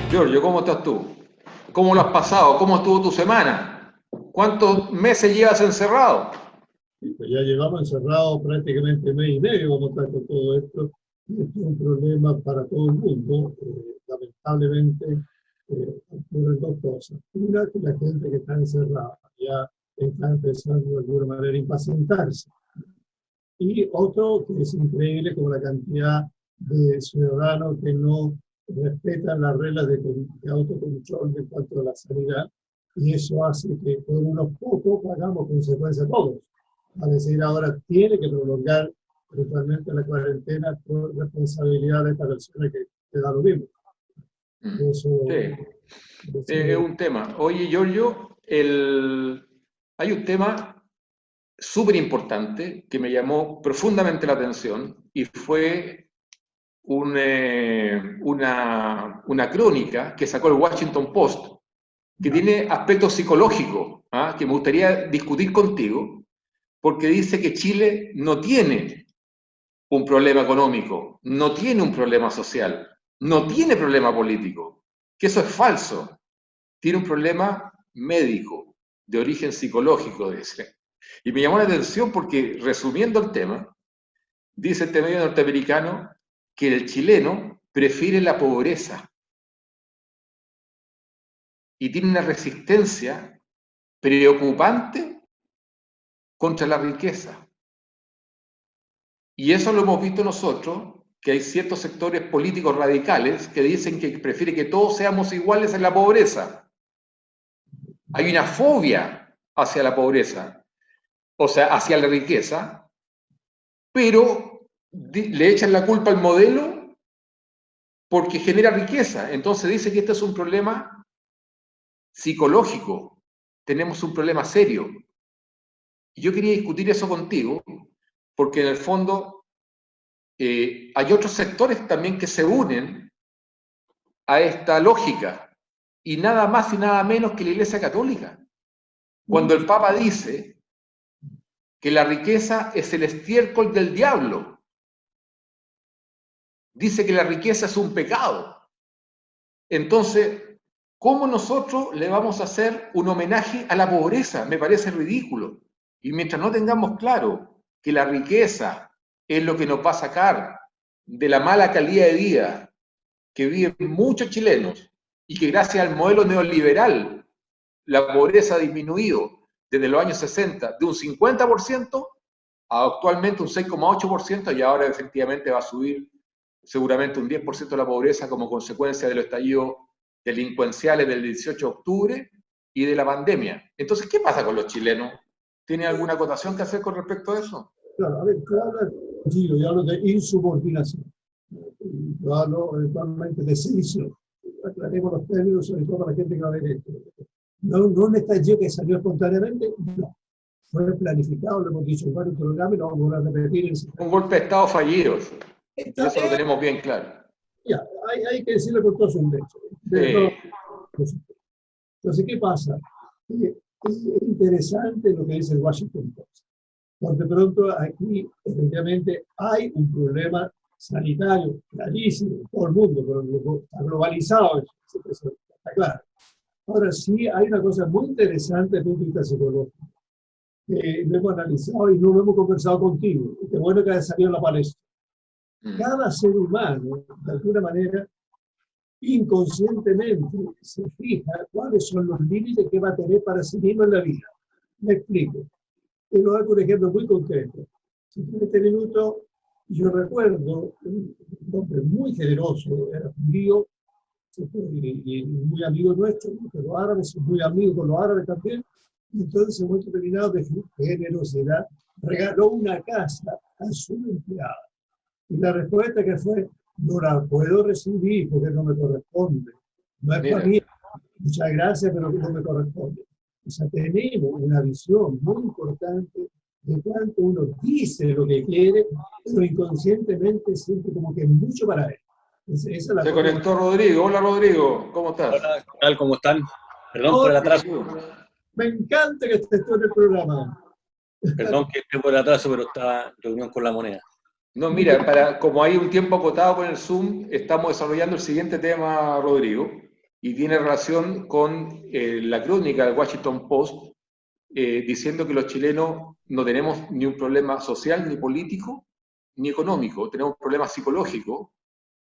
Giorgio, ¿cómo estás tú? ¿Cómo lo has pasado? ¿Cómo estuvo tu semana? ¿Cuántos meses llevas encerrado? Y pues ya llevamos encerrados prácticamente mes y medio, vamos a estar con todo esto. Y esto es un problema para todo el mundo. Lamentablemente, ocurren dos cosas. Una, que la gente que está encerrada ya está empezando de alguna manera a impacientarse. Y otro, que es increíble, como la cantidad de ciudadanos que no respetan las reglas de autocontrol en cuanto a la sanidad, y eso hace que por unos pocos pagamos consecuencias todos. Al decir, ahora tiene que prolongar totalmente la cuarentena por responsabilidad de esta persona que da lo mismo. Sí, Eso, es eso un tema. Oye, Giorgio, hay un tema súper importante que me llamó profundamente la atención y fue una crónica que sacó el Washington Post que tiene aspectos psicológicos, ¿ah? Que me gustaría discutir contigo, porque dice que Chile no tiene un problema económico, no tiene un problema social, no tiene problema político, que eso es falso, tiene un problema médico, de origen psicológico, dice. Y me llamó la atención porque, resumiendo el tema, dice este medio norteamericano que el chileno prefiere la pobreza y tiene una resistencia preocupante contra la riqueza. Y eso lo hemos visto nosotros, que hay ciertos sectores políticos radicales que dicen que prefieren que todos seamos iguales en la pobreza. Hay una fobia hacia la pobreza, o sea, hacia la riqueza, pero le echan la culpa al modelo porque genera riqueza. Entonces dice que este es un problema psicológico, tenemos un problema serio. Y yo quería discutir eso contigo, porque en el fondo hay otros sectores también que se unen a esta lógica, y nada más y nada menos que la Iglesia Católica. Cuando el Papa dice que la riqueza es el estiércol del diablo, dice que la riqueza es un pecado. Entonces, ¿cómo nosotros le vamos a hacer un homenaje a la pobreza? Me parece ridículo. Y mientras no tengamos claro que la riqueza es lo que nos va a sacar de la mala calidad de vida que viven muchos chilenos y que gracias al modelo neoliberal la pobreza ha disminuido desde los años 60 de un 50% a actualmente un 6,8% y ahora efectivamente va a subir seguramente un 10% de la pobreza como consecuencia de los estallidos delincuenciales del 18 de octubre y de la pandemia. Entonces, ¿qué pasa con los chilenos? ¿Tiene alguna acotación que hacer con respecto a eso? claro, a ver, tú hablas, sí, yo hablo de insubordinación. Yo hablo eventualmente de sedición. Aclaremos los términos, sobre todo para la gente que va a ver esto. No, no un estallido que salió espontáneamente, no. Fue planificado, lo hemos dicho en varios programas y lo vamos a repetir en ese. Un golpe de Estado fallido, y Esta, eso lo tenemos bien claro. ya, hay que decirlo con todo su derecho. Sí. Entonces, ¿qué pasa? Es interesante lo que dice el Washington Post. Por de pronto, aquí, efectivamente, hay un problema sanitario clarísimo en todo el mundo, pero está globalizado, eso está claro. Ahora sí, hay una cosa muy interesante desde el punto de vista psicológico. Lo hemos analizado y no lo hemos conversado contigo. Y qué bueno que haya salido en la palestra. Cada ser humano, de alguna manera, inconscientemente se fija cuáles son los límites que va a tener para sí mismo en la vida. Me explico. Y lo hago un ejemplo muy concreto. En este minuto, yo recuerdo un hombre muy generoso, era judío, y muy amigo nuestro, porque los árabes son muy amigos con los árabes también. Y entonces, en un momento determinado de generosidad, regaló una casa a su empleada. Y la respuesta que fue, no la puedo recibir porque no me corresponde. No es para mí. Muchas gracias, pero no me corresponde. O sea, tenemos una visión muy importante de cuánto uno dice lo que quiere, pero inconscientemente siente como que es mucho para él. Esa es la Se conectó Rodrigo. Hola Rodrigo, ¿cómo estás? Hola, ¿qué tal? ¿Cómo están? Perdón por el atraso. Me encanta que estés tú en el programa. Perdón que esté por el atraso, pero estaba en reunión con la moneda. No, mira, como hay un tiempo acotado con el Zoom, estamos desarrollando el siguiente tema, Rodrigo. y tiene relación con la crónica del Washington Post, diciendo que los chilenos no tenemos ni un problema social, ni político, ni económico, tenemos un problema psicológico.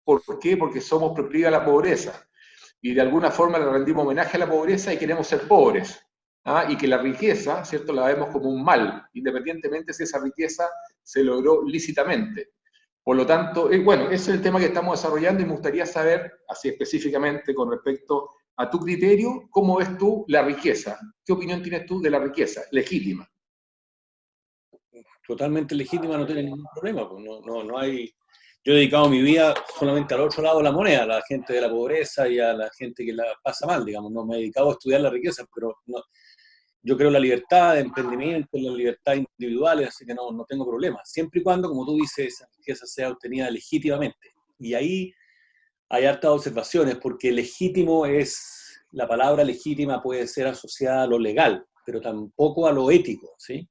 ¿Por qué? Porque somos proclives a la pobreza. Y de alguna forma le rendimos homenaje a la pobreza y queremos ser pobres. ¿Ah? Y que la riqueza, ¿cierto?, la vemos como un mal, independientemente si esa riqueza se logró lícitamente. Por lo tanto, bueno, ese es el tema que estamos desarrollando y me gustaría saber, así específicamente con respecto a tu criterio, ¿cómo ves tú la riqueza? ¿Qué opinión tienes tú de la riqueza legítima? Totalmente legítima, no tiene ningún problema. Pues no hay... Yo he dedicado mi vida solamente al otro lado de la moneda, a la gente de la pobreza y a la gente que la pasa mal, digamos. No me he dedicado a estudiar la riqueza, pero no, yo creo en la libertad de emprendimiento, en la libertad individual, así que no tengo problema. Siempre y cuando, como tú dices, esa riqueza sea obtenida legítimamente. Y ahí hay hartas observaciones, porque legítimo es, la palabra legítima puede ser asociada a lo legal, pero tampoco a lo ético, ¿sí?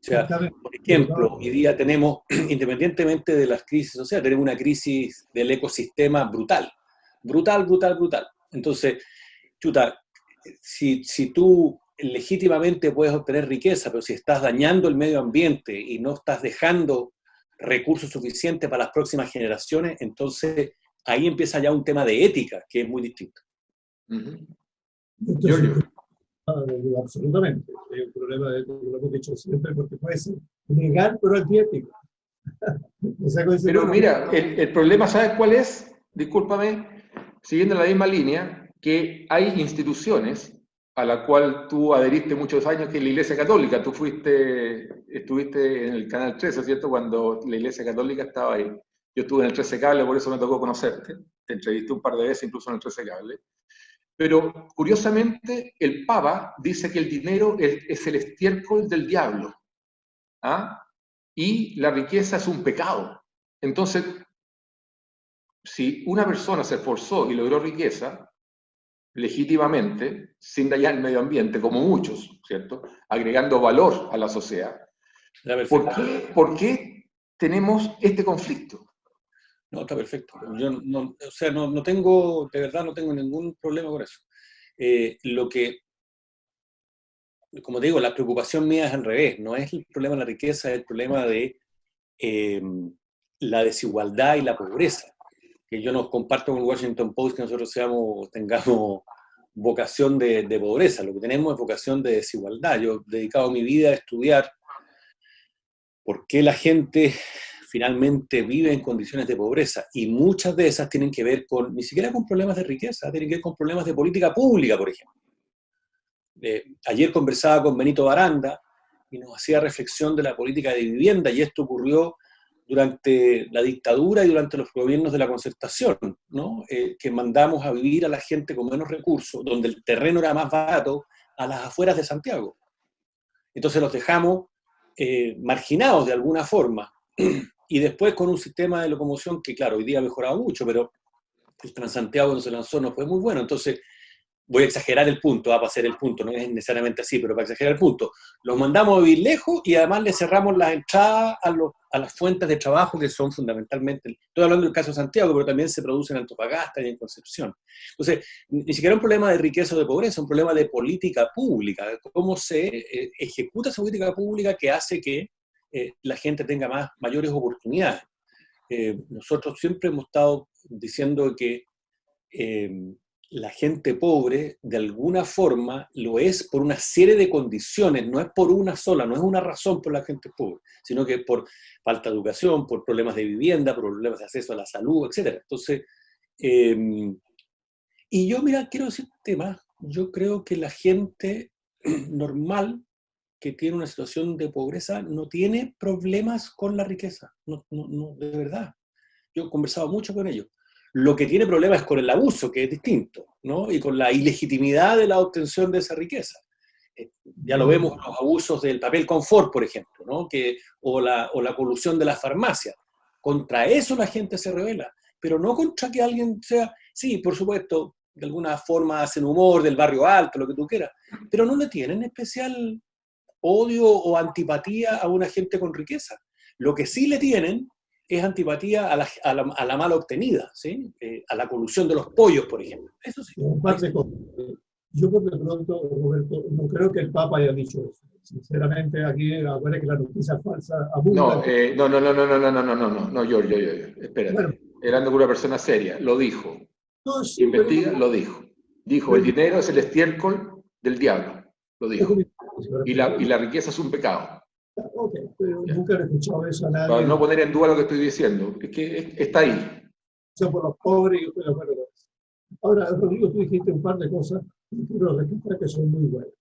O sea, por ejemplo, hoy día tenemos, independientemente de las crisis sociales, tenemos una crisis del ecosistema brutal. Brutal, brutal, brutal. Entonces, chuta, si tú legítimamente puedes obtener riqueza, pero si estás dañando el medio ambiente y no estás dejando recursos suficientes para las próximas generaciones, entonces ahí empieza ya un tema de ética, que es muy distinto. Entonces, absolutamente. Es un problema de lo que hemos dicho siempre, porque puede ser legal, pero antiético. O sea, pero mira, el problema, ¿sabes cuál es? Discúlpame, siguiendo la misma línea, que hay instituciones a la cual tú adheriste muchos años, que es la Iglesia Católica. Tú estuviste en el Canal 13, ¿cierto? Cuando la Iglesia Católica estaba ahí. Yo estuve en el 13 Cable, por eso me tocó conocerte. Te entrevisté un par de veces, incluso en el 13 Cable. Pero, curiosamente, el Papa dice que el dinero es el estiércol del diablo. ¿Ah? Y la riqueza es un pecado. Entonces, si una persona se esforzó y logró riqueza, legítimamente, sin dañar el medio ambiente, como muchos, ¿cierto?, agregando valor a la sociedad, ¿por qué tenemos este conflicto? No, está perfecto. Yo o sea, no tengo, de verdad no tengo ningún problema con eso. Lo que, como te digo, la preocupación mía es al revés, no es el problema de la riqueza, es el problema de la desigualdad y la pobreza. Que yo no comparto con el Washington Post que nosotros tengamos vocación de pobreza, lo que tenemos es vocación de desigualdad. Yo he dedicado mi vida a estudiar por qué la gente finalmente vive en condiciones de pobreza, y muchas de esas tienen que ver con, ni siquiera con problemas de riqueza, tienen que ver con problemas de política pública, por ejemplo. Ayer conversaba con Benito Baranda y nos hacía reflexión de la política de vivienda, y esto ocurrió durante la dictadura y durante los gobiernos de la Concertación, ¿no? Que mandamos a vivir a la gente con menos recursos, donde el terreno era más barato, a las afueras de Santiago. Entonces los dejamos marginados de alguna forma, y después con un sistema de locomoción que, claro, hoy día ha mejorado mucho, pero el Transantiago cuando se lanzó no fue muy bueno. Entonces, voy a exagerar el punto, para hacer el punto, no es necesariamente así, pero para exagerar el punto, los mandamos a vivir lejos y además les cerramos las entradas a las fuentes de trabajo que son fundamentalmente, estoy hablando del caso de Santiago, pero también se produce en Antofagasta y en Concepción. Entonces, ni siquiera un problema de riqueza o de pobreza, un problema de política pública, de cómo se ejecuta esa política pública que hace que la gente tenga mayores oportunidades. Nosotros siempre hemos estado diciendo que la gente pobre, de alguna forma, lo es por una serie de condiciones, no es por una sola, no es una razón por la gente pobre, sino que por falta de educación, por problemas de vivienda, por problemas de acceso a la salud, etc. Entonces, y yo, mira, quiero decirte más, yo creo que la gente normal que tiene una situación de pobreza no tiene problemas con la riqueza, no, de verdad. Yo he conversado mucho con ellos. Lo que tiene problemas es con el abuso, que es distinto, ¿no? Y con la ilegitimidad de la obtención de esa riqueza. Ya lo vemos en los abusos del papel confort, por ejemplo, ¿no? O la colusión de las farmacias. Contra eso la gente se rebela, pero no contra que alguien sea, sí, por supuesto, de alguna forma hacen humor del barrio alto, lo que tú quieras, pero no le tienen especial odio o antipatía a una gente con riqueza. Lo que sí le tienen es antipatía a la mala obtenida, ¿sí? A la colusión de los pollos, por ejemplo. Eso sí. Un par de cosas. Yo por de pronto, Roberto, no creo que el Papa haya dicho eso. Sinceramente, aquí acuérdate que la noticia falsa abunda. No, Giorgio, espérate. Bueno, Hablando con una persona seria, lo dijo. no, sí, Investiga, pero, lo dijo. Dijo, el dinero es el estiércol del diablo. Lo dijo. Y la riqueza es un pecado. Ok, pero nunca he escuchado eso a Para nadie. no poner en duda lo que estoy diciendo. Es que está ahí. Sea por los pobres, yo estoy de acuerdo con eso. Ahora, Rodrigo, tú dijiste un par de cosas que quiero rescatar que son muy buenas.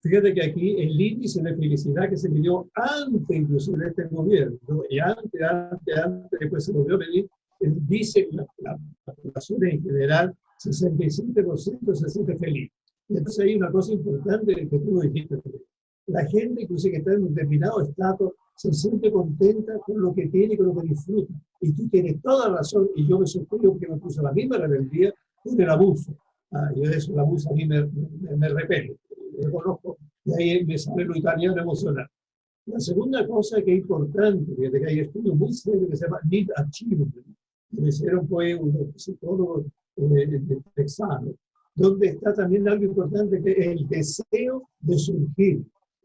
Fíjate que aquí el índice de felicidad que se midió antes inclusive de este gobierno, ¿no? Y antes, después se volvió a medir, dice que la población en general, 67% se siente feliz. Y entonces hay una cosa importante que tú lo dijiste. La gente, inclusive que está en un determinado estatus, se siente contenta con lo que tiene y con lo que disfruta. Y tú tienes toda razón, y yo me sorprendo porque me puse la misma rebeldía con el abuso. Y eso, el abuso a mí me repele. Lo conozco, y ahí me sale lo italiano emocional. La segunda cosa que es importante, fíjate que hay estudios muy serios que se llama Need Achievement, que me hicieron pues unos psicólogos texanos, donde está también algo importante que es el deseo de surgir,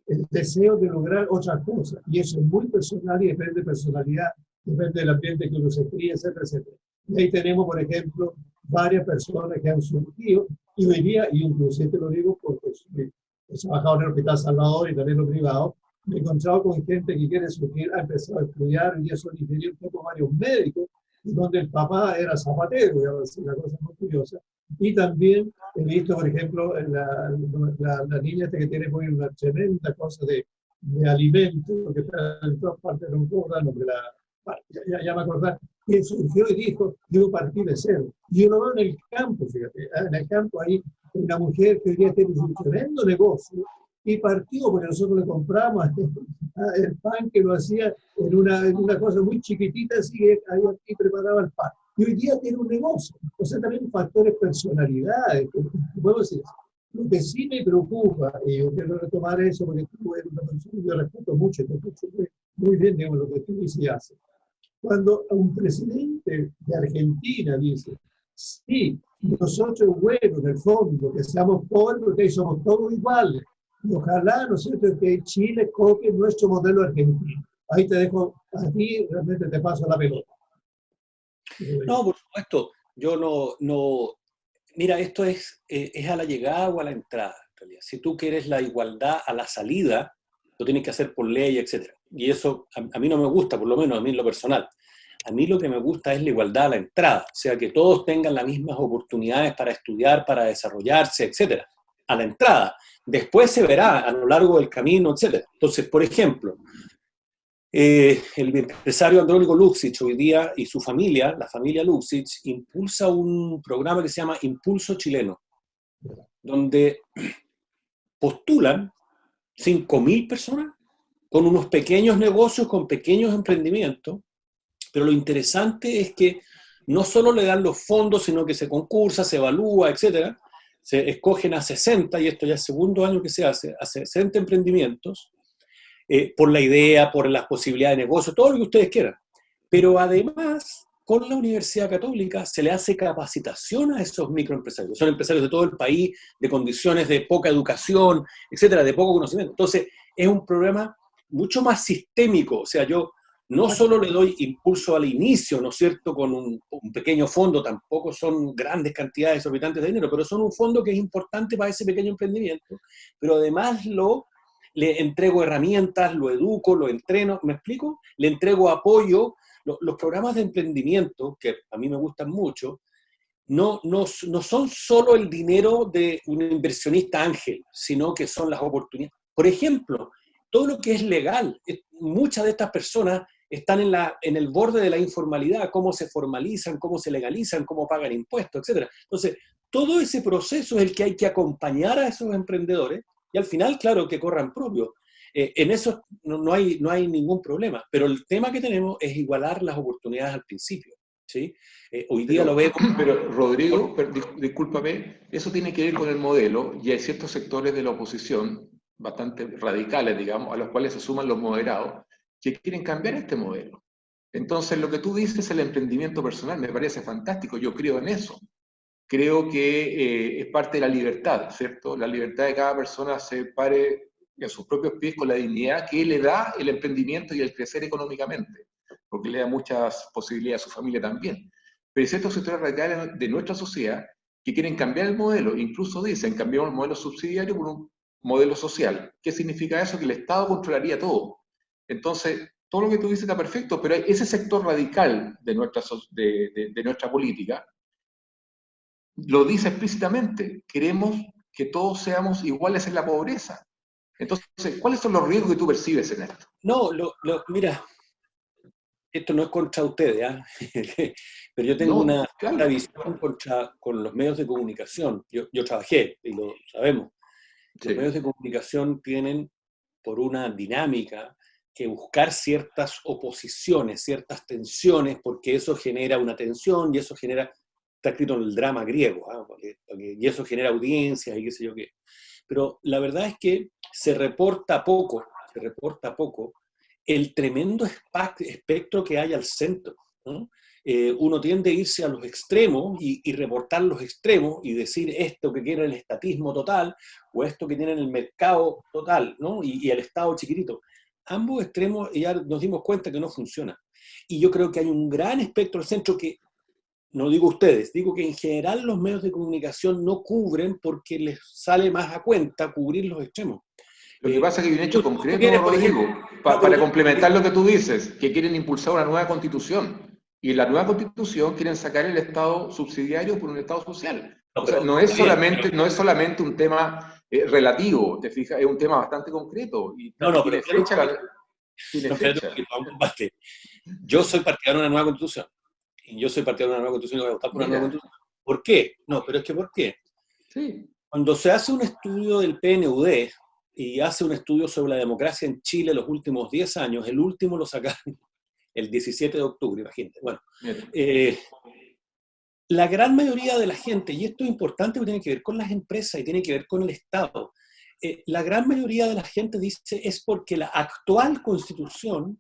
el deseo de lograr otras cosas, y eso es muy personal y depende de personalidad, depende del ambiente que uno se cría, etcétera, etcétera. Y ahí tenemos, por ejemplo, varias personas que han surgido, y hoy día, y inclusive te lo digo porque he trabajado en el Hospital Salvador y también en lo privado, me he encontrado con gente que quiere surgir, ha empezado a estudiar, y son ingenieros, tengo varios médicos, donde el papá era zapatero, digamos, una cosa muy curiosa. Y también he visto, por ejemplo, la niña que tiene muy una tremenda cosa de alimento, que está en todas partes, no me acuerdo el nombre, ya me acordé, que surgió y dijo, yo partí de cero. Y yo lo veo en el campo, fíjate, en el campo hay una mujer que hoy día tiene un tremendo negocio, y partió porque nosotros le compramos el pan que lo hacía en una cosa muy chiquitita, así que ahí aquí preparaba el pan. Y hoy día tiene un negocio. O sea, también factores personalidades, puedo decir eso. Lo que sí me preocupa, y yo quiero retomar eso porque tú eres una persona que yo respeto mucho, te escucho muy bien, digamos, lo que tú dices y haces. Cuando un presidente de Argentina dice, sí, nosotros, bueno, en el fondo, que seamos pobres, porque ahí somos todos iguales. Y ojalá, ¿no es cierto?, que Chile copie nuestro modelo argentino. Ahí te dejo, a ti realmente te paso la pelota. No, por supuesto. Yo no. Mira, esto es a la llegada o a la entrada, en realidad. Si tú quieres la igualdad a la salida, lo tienes que hacer por ley, etc. Y eso a mí no me gusta, por lo menos a mí en lo personal. A mí lo que me gusta es la igualdad a la entrada, o sea, que todos tengan las mismas oportunidades para estudiar, para desarrollarse, etc. A la entrada. Después se verá a lo largo del camino, etc. Entonces, por ejemplo, el empresario Andrónico Luksic hoy día y su familia, la familia Luksic, impulsa un programa que se llama Impulso Chileno, donde postulan 5.000 personas con unos pequeños negocios, con pequeños emprendimientos, pero lo interesante es que no solo le dan los fondos, sino que se concursa, se evalúa, etc. Se escogen a 60, y esto ya es el segundo año que se hace, a 60 emprendimientos, por la idea, por las posibilidades de negocio, todo lo que ustedes quieran. Pero además, con la Universidad Católica se le hace capacitación a esos microempresarios. Son empresarios de todo el país, de condiciones de poca educación, etcétera, de poco conocimiento. Entonces, es un programa mucho más sistémico. O sea, yo no solo le doy impulso al inicio, ¿no es cierto?, con un pequeño fondo, tampoco son grandes cantidades exorbitantes de dinero, pero son un fondo que es importante para ese pequeño emprendimiento, pero además le entrego herramientas, lo educo, lo entreno, ¿me explico? Le entrego apoyo. Los programas de emprendimiento, que a mí me gustan mucho, no son solo el dinero de un inversionista ángel, sino que son las oportunidades. Por ejemplo, todo lo que es legal, muchas de estas personas están en el borde de la informalidad, cómo se formalizan, cómo se legalizan, cómo pagan impuestos, etc. Entonces, todo ese proceso es el que hay que acompañar a esos emprendedores, y al final, claro, que corran propio. En eso no hay ningún problema, pero el tema que tenemos es igualar las oportunidades al principio, ¿sí? Hoy día lo vemos... Pero Rodrigo, discúlpame, eso tiene que ver con el modelo, y hay ciertos sectores de la oposición, bastante radicales, digamos, a los cuales se suman los moderados, que quieren cambiar este modelo. Entonces, lo que tú dices, el emprendimiento personal, me parece fantástico, yo creo en eso. Creo que es parte de la libertad, ¿cierto? La libertad de cada persona se pare en sus propios pies con la dignidad que le da el emprendimiento y el crecer económicamente, porque le da muchas posibilidades a su familia también. Pero hay ciertos sectores radicales de nuestra sociedad que quieren cambiar el modelo, incluso dicen, cambiamos el modelo subsidiario por un modelo social. ¿Qué significa eso? Que el Estado controlaría todo. Entonces, todo lo que tú dices está perfecto, pero ese sector radical de nuestra política lo dice explícitamente, queremos que todos seamos iguales en la pobreza. Entonces, ¿cuáles son los riesgos que tú percibes en esto? No, mira, esto no es contra ustedes, ¿ah? Pero yo tengo No, una claro. visión con los medios de comunicación. Yo trabajé, y lo sabemos. Los Sí. medios de comunicación tienen, por una dinámica, que buscar ciertas oposiciones, ciertas tensiones, porque eso genera una tensión y eso genera, está escrito en el drama griego, ¿ah? Y eso genera audiencias y qué sé yo qué. Pero la verdad es que se reporta poco el tremendo espectro que hay al centro, ¿no? Uno tiende a irse a los extremos y reportar los extremos y decir esto que quiere el estatismo total o esto que tiene el mercado total, ¿no? Y el Estado chiquitito. Ambos extremos ya nos dimos cuenta que no funciona. Y yo creo que hay un gran espectro al centro que, no digo ustedes, digo que en general los medios de comunicación no cubren porque les sale más a cuenta cubrir los extremos. Lo que pasa es que hay un hecho Tú concreto, tienes, por Rodrigo, ejemplo, para complementar lo que tú dices, que quieren impulsar una nueva constitución. Y en la nueva constitución quieren sacar el Estado subsidiario por un Estado social. no, O sea, pero está bien, pero, no es solamente un tema relativo, te fijas, es un tema bastante concreto. Y no, no, pero tiene espérate un fecha, poquito, tiene no, espérate un fecha. poquito, vamos a combate. Yo soy partidario de una nueva constitución. Y yo soy partidario de una nueva constitución y voy a votar por una nueva Mira, constitución. ¿Por qué? No, pero es que ¿por qué? sí, Cuando se hace un estudio del PNUD y hace un estudio sobre la democracia en Chile los últimos 10 años, el último lo sacaron el 17 de octubre, imagínate. Bueno, mira. la gran mayoría de la gente, y esto es importante porque tiene que ver con las empresas y tiene que ver con el Estado, la gran mayoría de la gente dice es porque la actual constitución,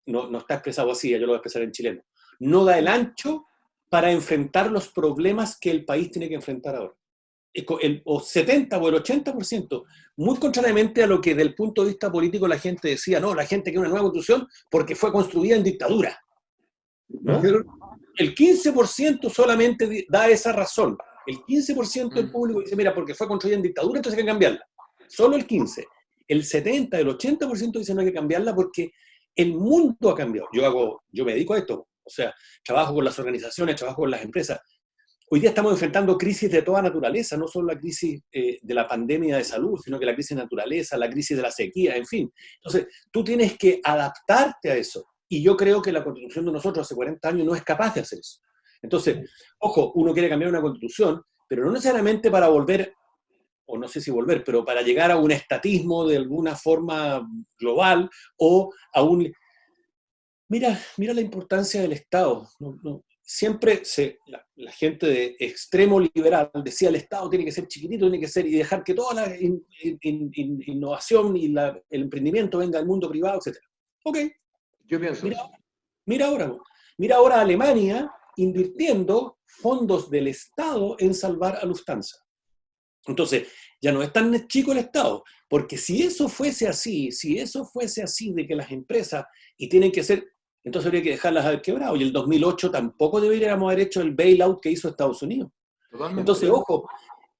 no está expresado así, yo lo voy a expresar en chileno, no da el ancho para enfrentar los problemas que el país tiene que enfrentar ahora. O 70 o el 80%, muy contrariamente a lo que del punto de vista político la gente decía, no, la gente quiere una nueva constitución porque fue construida en dictadura, ¿no? El 15% solamente da esa razón. El 15% del público dice, mira, porque fue construida en dictadura, entonces hay que cambiarla. Solo el 15%. El 70, el 80% dice no hay que cambiarla porque el mundo ha cambiado. Yo me dedico a esto. O sea, trabajo con las organizaciones, trabajo con las empresas. Hoy día estamos enfrentando crisis de toda naturaleza, no solo la crisis de la pandemia de salud, sino que la crisis de naturaleza, la crisis de la sequía, en fin. Entonces, tú tienes que adaptarte a eso. Y yo creo que la constitución de nosotros hace 40 años no es capaz de hacer eso. Entonces, ojo, uno quiere cambiar una constitución, pero no necesariamente para volver, o no sé si volver, pero para llegar a un estatismo de alguna forma global o a un... Mira la importancia del Estado. Siempre la gente de extremo liberal decía el Estado tiene que ser chiquitito, tiene que ser, y dejar que toda la innovación y el emprendimiento venga del mundo privado, etc. Ok, Yo pienso mira, eso. mira ahora Alemania invirtiendo fondos del Estado en salvar a Lufthansa. Entonces, ya no es tan chico el Estado, porque si eso fuese así de que las empresas, y tienen que ser, entonces habría que dejarlas haber quebrado, y el 2008 tampoco deberíamos haber hecho el bailout que hizo Estados Unidos. Totalmente. Entonces, ojo,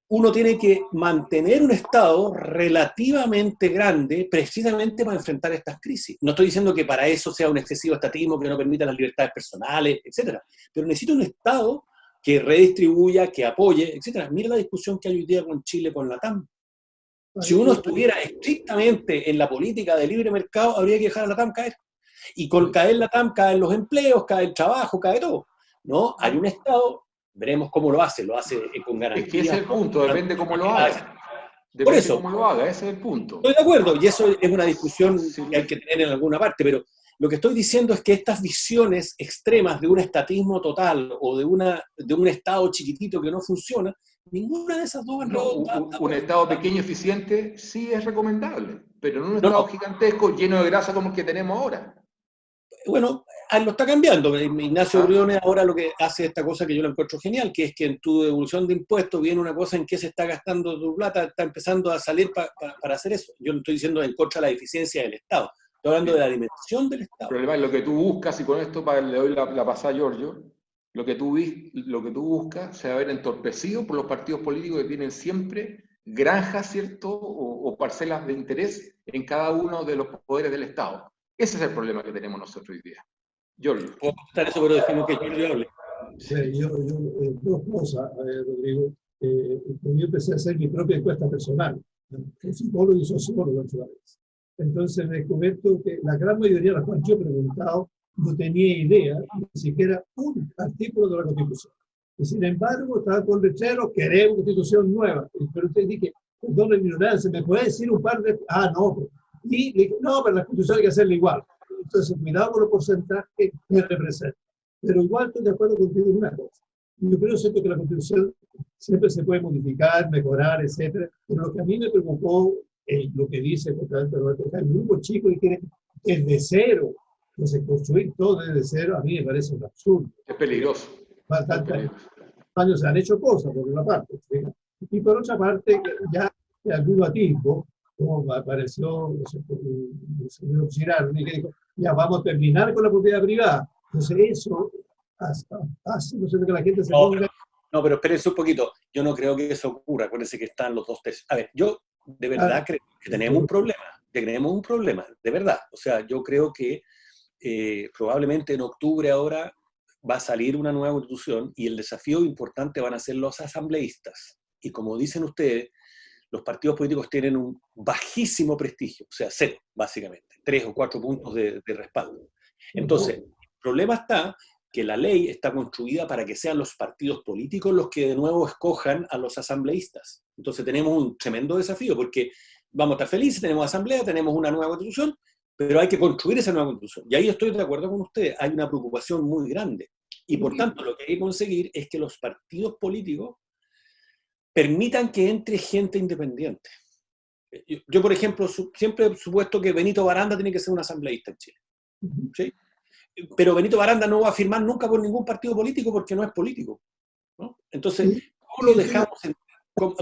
uno tiene que mantener un Estado relativamente grande precisamente para enfrentar estas crisis. No estoy diciendo que para eso sea un excesivo estatismo que no permita las libertades personales, etc. Pero necesito un Estado que redistribuya, que apoye, etc. Mira la discusión que hay hoy día con Chile, con la TAM. Si uno estuviera estrictamente en la política de libre mercado, habría que dejar a la TAM caer. Y con caer la TAM caen los empleos, cae el trabajo, cae todo. ¿No? Hay un Estado, veremos cómo lo hace con garantías. Es que ese es el punto, depende cómo lo haga. Depende Por eso, cómo lo haga, ese es el punto. Estoy de acuerdo, y eso es una discusión que hay que tener en alguna parte, pero lo que estoy diciendo es que estas visiones extremas de un estatismo total o de un Estado chiquitito que no funciona, ninguna de esas dos... No, un Estado pequeño, eficiente, sí es recomendable, pero no un Estado gigantesco lleno de grasa como el que tenemos ahora. Bueno, Lo está cambiando. Ignacio Briones ahora lo que hace esta cosa que yo lo encuentro genial, que es que en tu devolución de impuestos viene una cosa en que se está gastando tu plata, está empezando a salir para hacer eso. Yo no estoy diciendo en contra de la eficiencia del Estado, estoy hablando de la dimensión del Estado. El problema es lo que tú buscas, y con esto le doy la pasada a Giorgio, lo que tú buscas se va a ver entorpecido por los partidos políticos que tienen siempre granjas, ¿cierto? O parcelas de interés en cada uno de los poderes del Estado. Ese es el problema que tenemos nosotros hoy día. Giorgio. Puedo contestar eso, pero decimos que Giorgio hable. Sí, dos cosas, Rodrigo. Yo empecé a hacer mi propia encuesta personal. Soy psicólogo y sociólogo a la vez. Entonces me descubierto que la gran mayoría de las cuales yo he preguntado no tenía idea ni siquiera un artículo de la Constitución. Y sin embargo, estaba con letrero, queremos Constitución nueva. Pero usted dije, perdón la ignorancia, ¿me puede decir un par de...? Ah, no. Y le dije, no, pero la Constitución hay que hacerla igual. Entonces, cuidado con los porcentajes que representan. Pero igual estoy de acuerdo contigo en una cosa. Yo creo siempre que la Constitución siempre se puede modificar, mejorar, etcétera. Pero lo que a mí me preocupó, lo que dice el grupo chico y que es de cero. Entonces, construir todo desde cero a mí me parece un absurdo. Es peligroso. Bastante años se han hecho cosas, por una parte. ¿Sí? Y por otra parte, ya de algún atisbo, como apareció el señor Girardi, que dijo, ya vamos a terminar con la propiedad privada. Entonces eso hace no sé, que la gente se ponga... No, pero espérense un poquito. Yo no creo que eso ocurra. Acuérdense que están los 2 tercios. A ver, yo de verdad creo que tenemos un problema, de verdad. O sea, yo creo que probablemente en octubre ahora va a salir una nueva constitución y el desafío importante van a ser los asambleístas. Y como dicen ustedes, los partidos políticos tienen un bajísimo prestigio, o sea, 0, básicamente, 3 o 4 puntos de respaldo. Entonces, el problema está que la ley está construida para que sean los partidos políticos los que de nuevo escojan a los asambleístas. Entonces tenemos un tremendo desafío, porque vamos a estar felices, tenemos asamblea, tenemos una nueva constitución, pero hay que construir esa nueva constitución. Y ahí estoy de acuerdo con ustedes, hay una preocupación muy grande. Y por tanto, lo que hay que conseguir es que los partidos políticos permitan que entre gente independiente. Yo por ejemplo, siempre he supuesto que Benito Baranda tiene que ser un asambleísta en Chile. ¿Sí? Pero Benito Baranda no va a firmar nunca por ningún partido político porque no es político, ¿no? Entonces,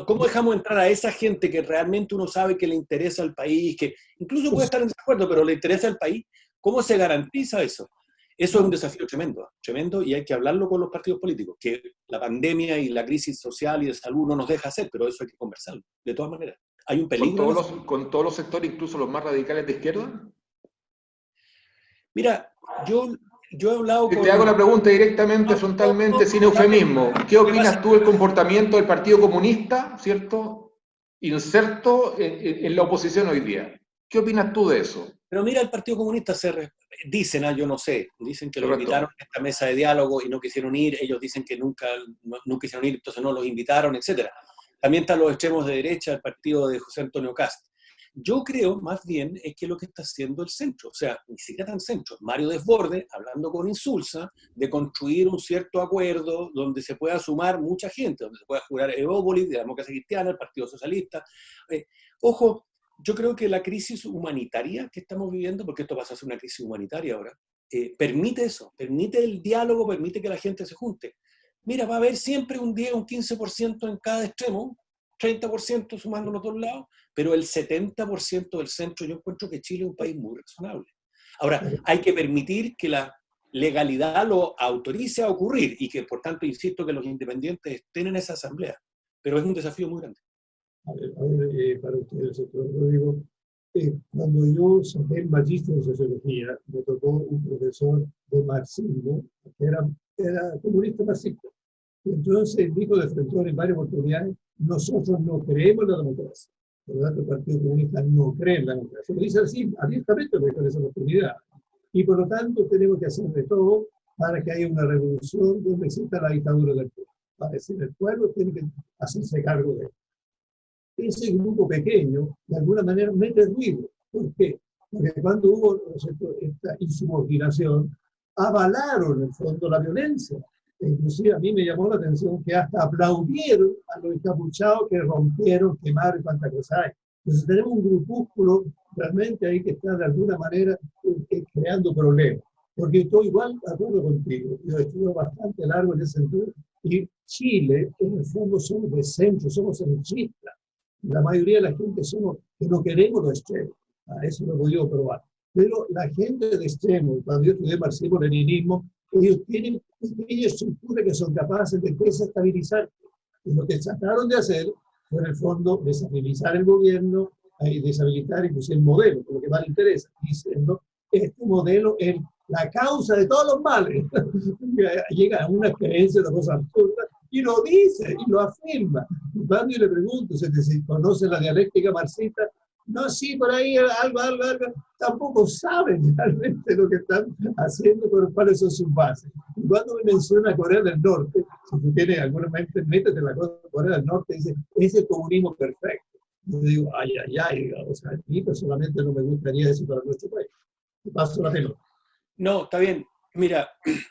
¿cómo dejamos entrar a esa gente que realmente uno sabe que le interesa al país, que incluso puede estar en desacuerdo, pero le interesa al país? ¿Cómo se garantiza eso? Eso es un desafío tremendo, tremendo, y hay que hablarlo con los partidos políticos, que la pandemia y la crisis social y de salud no nos deja hacer, pero eso hay que conversarlo, de todas maneras. Hay un peligro. ¿Con todos los sectores, incluso los más radicales de izquierda? Mira, yo he hablado con... Te hago la pregunta directamente, frontalmente, sin eufemismo. ¿Qué opinas tú del comportamiento del Partido Comunista, cierto, inserto en la oposición hoy día? ¿Qué opinas tú de eso? Pero mira, el Partido Comunista dicen, yo no sé, dicen que lo invitaron a esta mesa de diálogo y no quisieron ir, ellos dicen que nunca quisieron ir, entonces no los invitaron, etc. También están los extremos de derecha, el partido de José Antonio Kast. Yo creo, más bien, es que lo que está haciendo el centro, o sea, ni siquiera tan centro, Mario Desbordes, hablando con Insulza, de construir un cierto acuerdo donde se pueda sumar mucha gente, donde se pueda jugar Evópolis, de la Democracia Cristiana, el Partido Socialista. Ojo, yo creo que la crisis humanitaria que estamos viviendo, porque esto pasa a ser una crisis humanitaria ahora, permite eso, permite el diálogo, permite que la gente se junte. Mira, va a haber siempre un 10, un 15% en cada extremo, 30% sumando los dos lados, pero el 70% del centro, yo encuentro que Chile es un país muy razonable. Ahora, hay que permitir que la legalidad lo autorice a ocurrir y que, por tanto, insisto, que los independientes estén en esa asamblea. Pero es un desafío muy grande. Para ustedes, Rodrigo, cuando yo saqué el magíster en sociología, me tocó un profesor de marxismo, que era comunista marxista. Y entonces dijo de frente en varias oportunidades, nosotros no creemos en la democracia. Por lo tanto, el Partido Comunista no cree en la democracia. Lo dice así, abiertamente, lo dijo en esa oportunidad. Y por lo tanto, tenemos que hacer de todo para que haya una revolución donde exista la dictadura del pueblo. Para decir, el pueblo tiene que hacerse cargo de él. Ese grupo pequeño, de alguna manera, mete ruido. ¿Por qué? Porque cuando hubo esta insubordinación, avalaron en el fondo la violencia. Inclusive a mí me llamó la atención que hasta aplaudieron a los encapuchados que rompieron, quemaron y cuántas cosas hay. Entonces tenemos un grupúsculo realmente ahí que está de alguna manera creando problemas. porque estoy igual de acuerdo contigo. Yo estuve bastante largo en ese sentido. Y Chile, en el fondo, somos de centro, somos centristas. La mayoría de la gente somos que no queremos los extremos. A eso lo he podido probar. Pero la gente de extremos, cuando yo estudié marxismo-leninismo, ellos tienen pequeñas estructuras que son capaces de desestabilizar. Y lo que trataron de hacer fue, en el fondo, desestabilizar el gobierno y deshabilitar incluso el modelo, por lo que más le interesa, diciendo este modelo es la causa de todos los males. Llega a una creencia de cosas absurdas y lo dice y lo afirma. Y cuando yo le pregunto si conoce la dialéctica marxista, no, sí, por ahí algo, tampoco saben realmente lo que están haciendo, pero cuáles son sus bases. Y cuando me menciona Corea del Norte, si tú tienes alguna mente, métete en la Corea del Norte, dice, es el comunismo perfecto. Yo digo, ay, o sea, a mí personalmente no me gustaría eso para nuestro país. Te paso la pelota. No, está bien. Mira,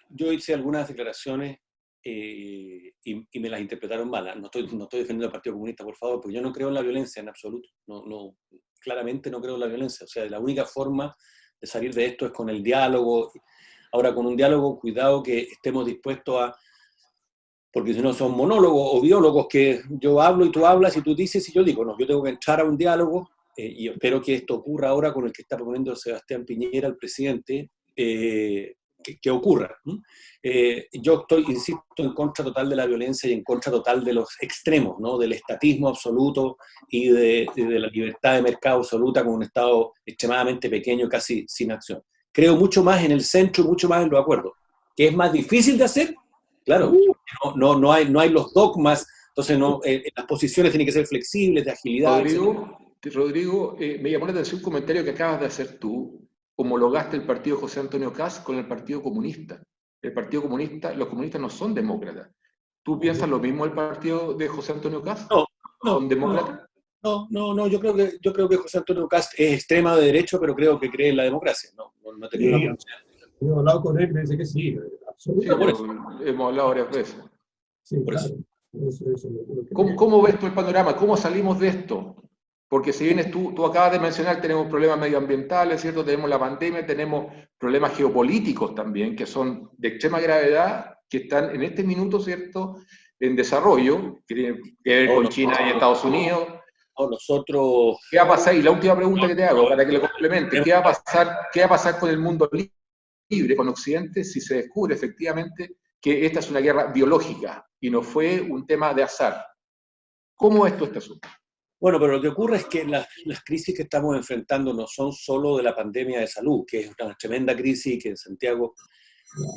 yo hice algunas declaraciones y me las interpretaron mal. No estoy defendiendo al Partido Comunista, por favor, porque yo no creo en la violencia en absoluto. Claramente no creo en la violencia. O sea, la única forma de salir de esto es con el diálogo. Ahora, con un diálogo, cuidado que estemos dispuestos a... Porque si no son monólogos o biólogos que yo hablo y tú hablas y tú dices y yo digo. No, yo tengo que entrar a un diálogo y espero que esto ocurra ahora con el que está proponiendo Sebastián Piñera, el presidente, que ocurra. Yo insisto, en contra total de la violencia y en contra total de los extremos, ¿no? Del estatismo absoluto y de la libertad de mercado absoluta con un Estado extremadamente pequeño, casi sin acción. Creo mucho más en el centro, mucho más en los acuerdos. ¿Que es más difícil de hacer? Claro, no hay los dogmas, entonces las posiciones tienen que ser flexibles, de agilidad. Rodrigo, me llamó la atención un comentario que acabas de hacer tú. Homologaste el partido José Antonio Kast con el Partido Comunista. El Partido Comunista, los comunistas no son demócratas. ¿Tú piensas lo mismo del partido de José Antonio Kast? ¿Son demócratas? No, yo creo que José Antonio Kast es extrema de derecho, pero creo que cree en la democracia. No he tenido la posibilidad. Yo he hablado con él, me dice que sí, absolutamente. Sí, hemos hablado varias veces. Sí, claro. Eso, ¿Cómo ves tú el panorama? ¿Cómo salimos de esto? Porque si vienes tú acabas de mencionar, tenemos problemas medioambientales, ¿cierto? Tenemos la pandemia, tenemos problemas geopolíticos también, que son de extrema gravedad, que están en este minuto, ¿cierto?, en desarrollo, que tienen que ver con China y Estados Unidos. Nosotros... ¿Qué va a pasar? Y la última pregunta que te hago, para que lo complemente, ¿qué va a pasar con el mundo libre, con Occidente, si se descubre efectivamente que esta es una guerra biológica y no fue un tema de azar? ¿Cómo es todo este asunto? Bueno, pero lo que ocurre es que las crisis que estamos enfrentando no son solo de la pandemia de salud, que es una tremenda crisis que en Santiago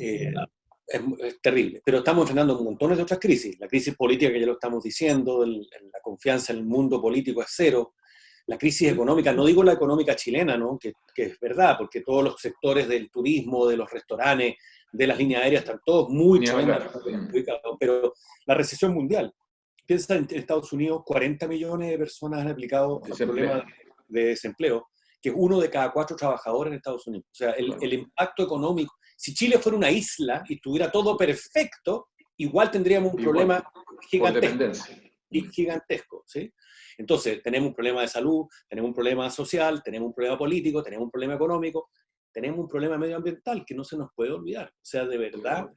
es terrible, pero estamos enfrentando montones de otras crisis. La crisis política, que ya lo estamos diciendo, la confianza en el mundo político es cero. La crisis económica, no digo la económica chilena, ¿no? que es verdad, porque todos los sectores del turismo, de los restaurantes, de las líneas aéreas están todos muy tremendamente perjudicados, pero la recesión mundial. Piensa en Estados Unidos, 40 millones de personas han aplicado el problema de desempleo, que es 1 de cada 4 trabajadores en Estados Unidos. O sea, el impacto económico, si Chile fuera una isla y estuviera todo perfecto, igual tendríamos un problema gigantesco, ¿sí? Entonces, tenemos un problema de salud, tenemos un problema social, tenemos un problema político, tenemos un problema económico, tenemos un problema medioambiental que no se nos puede olvidar. O sea, de verdad,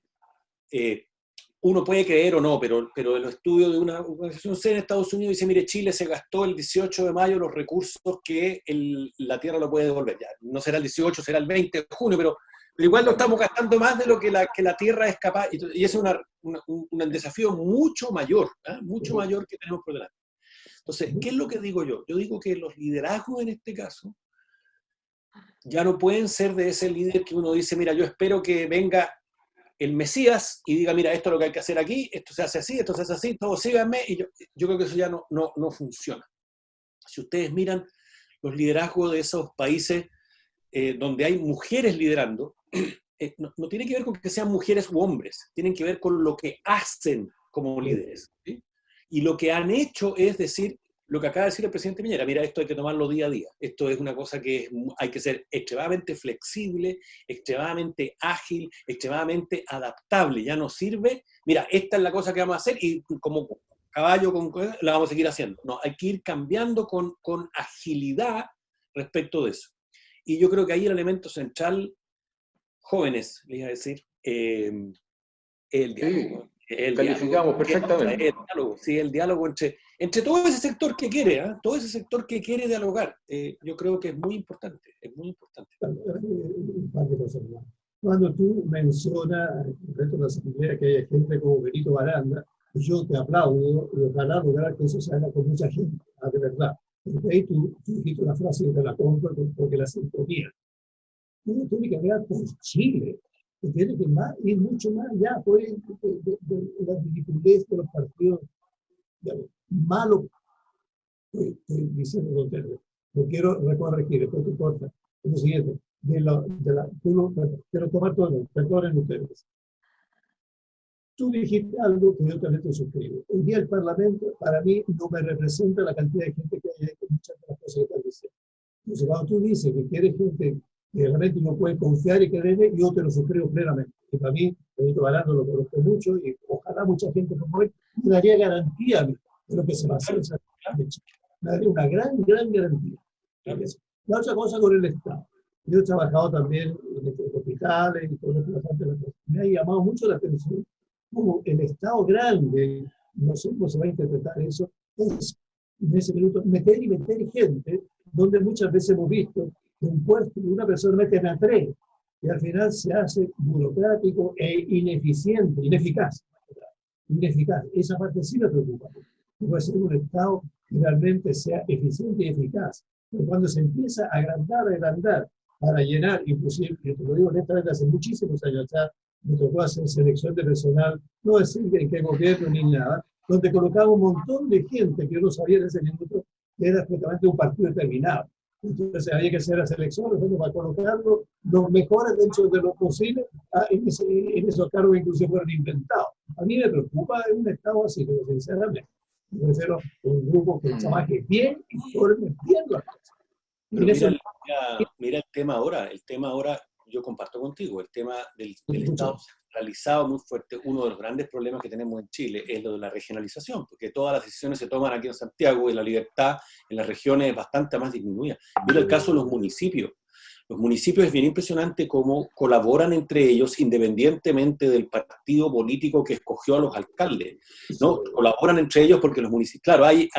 uno puede creer o no, pero el estudio de una organización C en Estados Unidos dice, mire, Chile se gastó el 18 de mayo los recursos que la Tierra lo puede devolver. Ya, no será el 18, será el 20 de junio, pero igual lo estamos gastando más de lo que la Tierra es capaz, y es un desafío mucho mayor, mucho mayor que tenemos por delante. Entonces, ¿qué es lo que digo yo? Yo digo que los liderazgos en este caso ya no pueden ser de ese líder que uno dice, mira, yo espero que venga el Mesías y diga, mira, esto es lo que hay que hacer aquí, esto se hace así, todos síganme, y yo creo que eso ya no funciona. Si ustedes miran los liderazgos de esos países donde hay mujeres liderando, no tiene que ver con que sean mujeres u hombres, tienen que ver con lo que hacen como líderes, ¿sí? Y lo que han hecho es decir, lo que acaba de decir el presidente Piñera, mira, esto hay que tomarlo día a día, esto es una cosa que hay que ser extremadamente flexible, extremadamente ágil, extremadamente adaptable, ya no sirve, mira, esta es la cosa que vamos a hacer y como caballo la vamos a seguir haciendo. No, hay que ir cambiando con agilidad respecto de eso. Y yo creo que ahí el elemento central, jóvenes, les iba a decir, el diálogo. Sí, El calificamos diálogo, perfectamente. el diálogo, sí, el diálogo entre todo ese sector que quiere, ¿eh? Todo ese sector que quiere dialogar. Yo creo que es muy importante. Un par de cosas más. Cuando tú mencionas en el resto de la asamblea que hay gente como Benito Baranda, yo te aplaudo y ojalá lograr que eso se haga con mucha gente, de verdad. Porque ahí tú dijiste una frase que te la compro porque la sintonía. Uno tiene que ver por Chile, que tiene que ir mucho más allá pues, de la ridiculez de los partidos malos. Estoy diciendo tonterías. No quiero recorregir, después tú cortas. Es lo siguiente, quiero tomar todo, perdonen ustedes. Tú dijiste algo que yo también te suscribo. Hoy día el Parlamento, para mí, no me representa la cantidad de gente que hay ahí con muchas de las cosas que estás diciendo. Entonces, cuando tú dices que quieres gente que realmente uno puede confiar y creerle, yo te lo suscribo plenamente. Y para mí, Benito Baranda lo conozco mucho y ojalá mucha gente como él me daría garantía de lo que se va a hacer. Me daría una gran garantía. La otra cosa con el Estado. Yo he trabajado también en hospitales y todo lo que me ha llamado mucho la atención como el Estado grande, no sé cómo se va a interpretar eso, es en ese minuto meter gente, donde muchas veces hemos visto que un puesto de una persona meten a tres, y al final se hace burocrático e ineficiente, ineficaz. Esa parte sí me preocupa. Puede ser un Estado que realmente sea eficiente y eficaz. Pero cuando se empieza a agrandar, para llenar, inclusive, yo te lo digo honestamente, hace muchísimos años atrás, me tocó hacer selección de personal, no decir en qué gobierno ni nada, donde colocaba un montón de gente que yo no sabía en ese minuto que era prácticamente un partido determinado. Entonces había que hacer la selección, para colocarlo los mejores dentro de lo posible en esos cargos que incluso fueron inventados. A mí me preocupa un Estado así, pero sinceramente. Yo prefiero un grupo que trabaje bien y forme bien las cosas. Pero mira el tema ahora, yo comparto contigo, el tema del Estado centralizado muy fuerte. Uno de los grandes problemas que tenemos en Chile es lo de la regionalización, porque todas las decisiones se toman aquí en Santiago y la libertad en las regiones es bastante más disminuida. Mira el caso de los municipios. Los municipios es bien impresionante cómo colaboran entre ellos independientemente del partido político que escogió a los alcaldes, ¿no? Colaboran entre ellos porque los municipios, claro, hay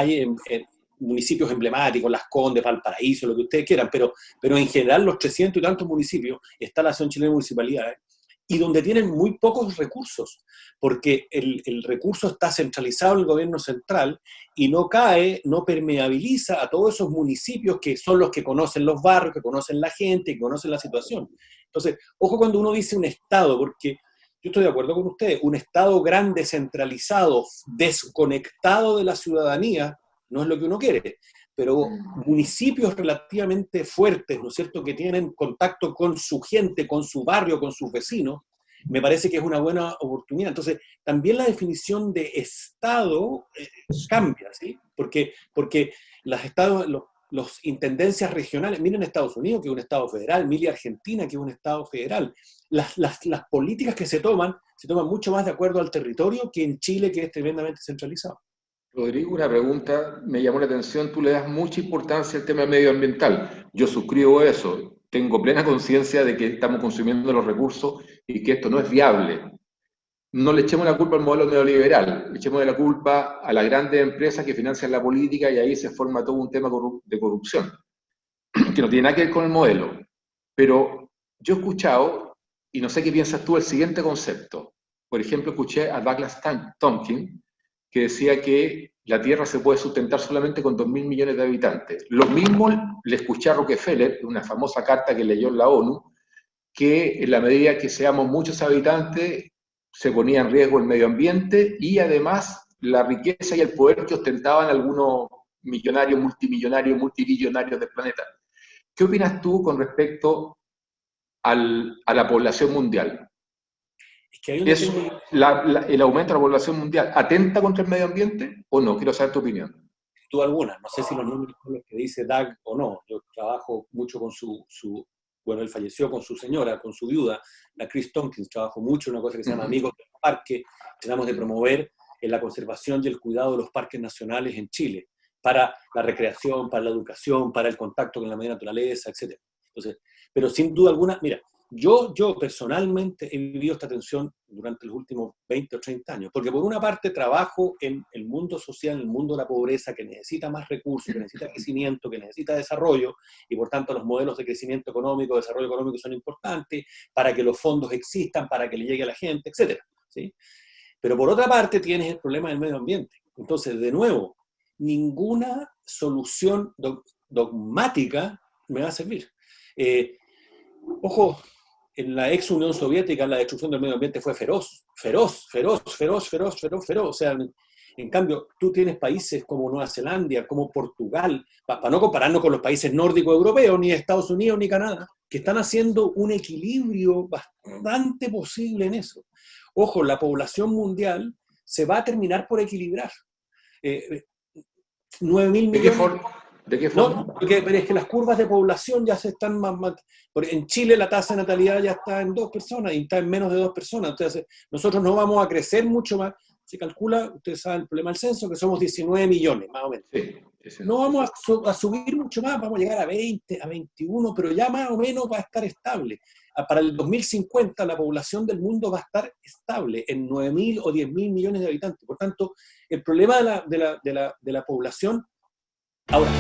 municipios emblemáticos, Las Condes, Valparaíso, lo que ustedes quieran, pero en general los 300 y tantos municipios está la Asociación Chilena de Municipalidades, y donde tienen muy pocos recursos, porque el recurso está centralizado en el gobierno central y no permeabiliza a todos esos municipios que son los que conocen los barrios, que conocen la gente, que conocen la situación. Entonces, ojo cuando uno dice un Estado, porque yo estoy de acuerdo con ustedes, un Estado grande, centralizado, desconectado de la ciudadanía, no es lo que uno quiere, pero municipios relativamente fuertes, ¿no es cierto?, que tienen contacto con su gente, con su barrio, con sus vecinos, me parece que es una buena oportunidad. Entonces, también la definición de Estado cambia, ¿sí? Porque los estados, los intendencias regionales, miren Estados Unidos, que es un Estado federal, miren Argentina, que es un Estado federal, las políticas que se toman mucho más de acuerdo al territorio que en Chile, que es tremendamente centralizado. Rodrigo, una pregunta me llamó la atención. Tú le das mucha importancia al tema medioambiental. Yo suscribo eso. Tengo plena conciencia de que estamos consumiendo los recursos y que esto no es viable. No le echemos la culpa al modelo neoliberal, le echemos la culpa a las grandes empresas que financian la política y ahí se forma todo un tema de corrupción, que no tiene nada que ver con el modelo. Pero yo he escuchado, y no sé qué piensas tú, el siguiente concepto. Por ejemplo, escuché a Douglas Tompkins, que decía que la Tierra se puede sustentar solamente con 2.000 millones de habitantes. Lo mismo le escuché a Rockefeller, una famosa carta que leyó en la ONU, que en la medida que seamos muchos habitantes, se ponía en riesgo el medio ambiente y además la riqueza y el poder que ostentaban algunos millonarios, multimillonarios, multibillonarios del planeta. ¿Qué opinas tú con respecto a la población mundial? Es que ¿El aumento de la población mundial atenta contra el medio ambiente o no? Quiero saber tu opinión. Tú alguna, no sé si los números son los que dice Doug o no. Yo trabajo mucho con bueno, él falleció con su señora, con su viuda, la Chris Tompkins, trabajo mucho en una cosa que se llama Amigos del Parque, tratamos de promover la conservación y el cuidado de los parques nacionales en Chile, para la recreación, para la educación, para el contacto con la media naturaleza, etc. Entonces, pero sin duda alguna, mira, Yo personalmente he vivido esta tensión durante los últimos 20 o 30 años, porque por una parte trabajo en el mundo social, en el mundo de la pobreza, que necesita más recursos, que necesita crecimiento, que necesita desarrollo, y por tanto los modelos de crecimiento económico, de desarrollo económico son importantes para que los fondos existan, para que le llegue a la gente, etc. ¿Sí? Pero por otra parte tienes el problema del medio ambiente. Entonces, de nuevo, ninguna solución dogmática me va a servir. Ojo, en la ex Unión Soviética la destrucción del medio ambiente fue feroz. O sea, en cambio, tú tienes países como Nueva Zelanda, como Portugal, para no compararnos con los países nórdicos europeos, ni Estados Unidos, ni Canadá, que están haciendo un equilibrio bastante posible en eso. Ojo, la población mundial se va a terminar por equilibrar. 9.000 millones... ¿De qué forma? No, pero es que las curvas de población ya se están más... En Chile la tasa de natalidad ya está en 2 personas y está en menos de 2 personas. Entonces, nosotros no vamos a crecer mucho más. Se calcula, ustedes saben el problema del censo, que somos 19 millones, más o menos. Sí, no vamos a subir mucho más, vamos a llegar a 20, a 21, pero ya más o menos va a estar estable. Para el 2050 la población del mundo va a estar estable en 9.000 o 10.000 millones de habitantes. Por tanto, el problema de la población... Ahora,